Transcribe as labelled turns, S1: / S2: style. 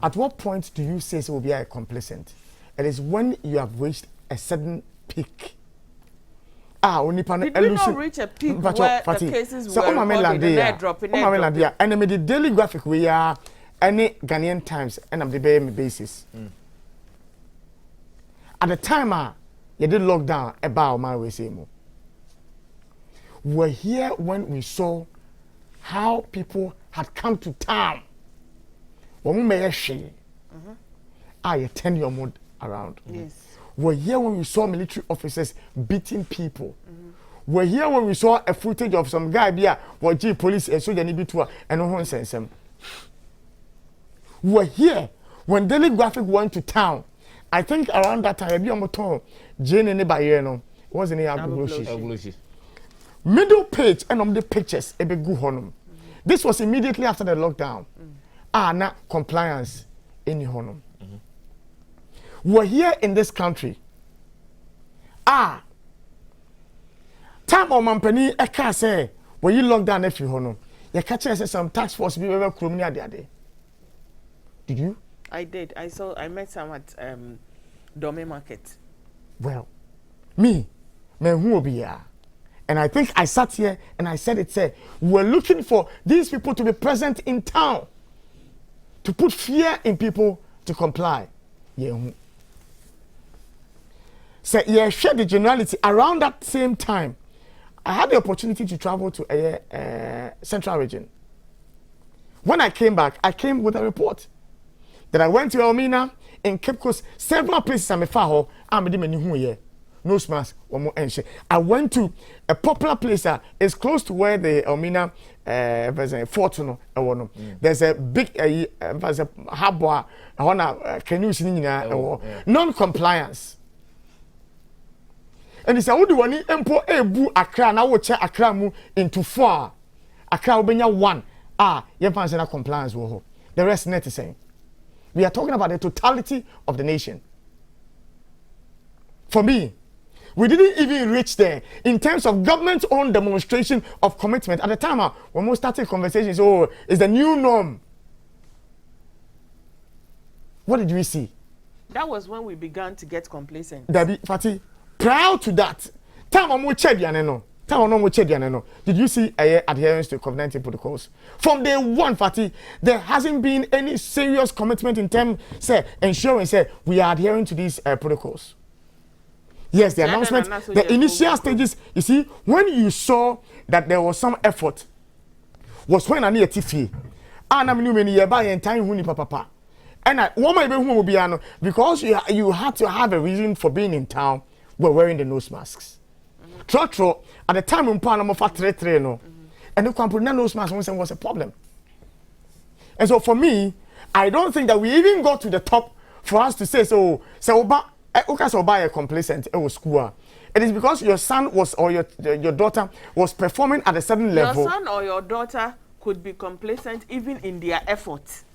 S1: At what point do you say so will be a complacent? It is when you have reached a certain peak.
S2: Did we not reach a peak where the cases were recorded and they're dropping?
S1: And I made the daily graphic we are any Ghanaian Times and I'm the basis. At the time, you did lockdown about my way say more. We're here when we saw how people had come to town. When we made a share, I 10-year mode around.
S2: Yes.
S1: We're here when we saw military officers beating people. We're here when we saw a footage of some guy here, what G police and soldier need to and no one sense him. We're here when Daily Graphic went to town. I think around that time, be on motor, Jane and Nebayeno wasn't here. Middle page and on the pictures, a big good honum. This was immediately after the lockdown. Not compliance in honum. We're here in this country. Time on Mampani, I can't say, when you lock down if you honor, you catch us some tax force be ever criminal the other day. Did you?
S2: I did. I met some at Dome Market.
S1: Well, me who will be here? And I think I sat here and I said we're looking for these people to be present in town to put fear in people to comply. Yeah. So yeah, share the generality. Around that same time, I had the opportunity to travel to a central region. When I came back, I came with a report that I went to Elmina in Cape Coast, several places I'm a faho, I'm a no smash one more and I went to a popular place that is close to where the Elmina Fortuno. There's a big there's a harbor can you see non-compliance. And it's a would one empo ebu Accra na wo che Accra mu into 4. Accra obenya 1. You fancy na compliance wo ho. The rest net is saying. We are talking about the totality of the nation. For me, we didn't even reach there in terms of government's own demonstration of commitment. At the time when we started conversations, it's the new norm. What did we see?
S2: That was when we began to get complacent.
S1: Debbie, Fatih, prior to that, did you see adherence to Covid-19 protocols? From day one, Fatih, there hasn't been any serious commitment in terms of ensuring we are adhering to these protocols. Yes, the announcement, the initial stages, you see, when you saw that there was some effort, was when I need a TV. And I'm new many by and time when papa. And one my baby will be because you had to have a reason for being in town. We're wearing the nose masks. Trotro at the time in Panama for 3 no, and the company nose mask was a problem. And so for me, I don't think that we even got to the top for us to say so buy a complacent school. It is because your son was or your daughter was performing at a certain level.
S2: Your son or your daughter could be complacent even in their efforts.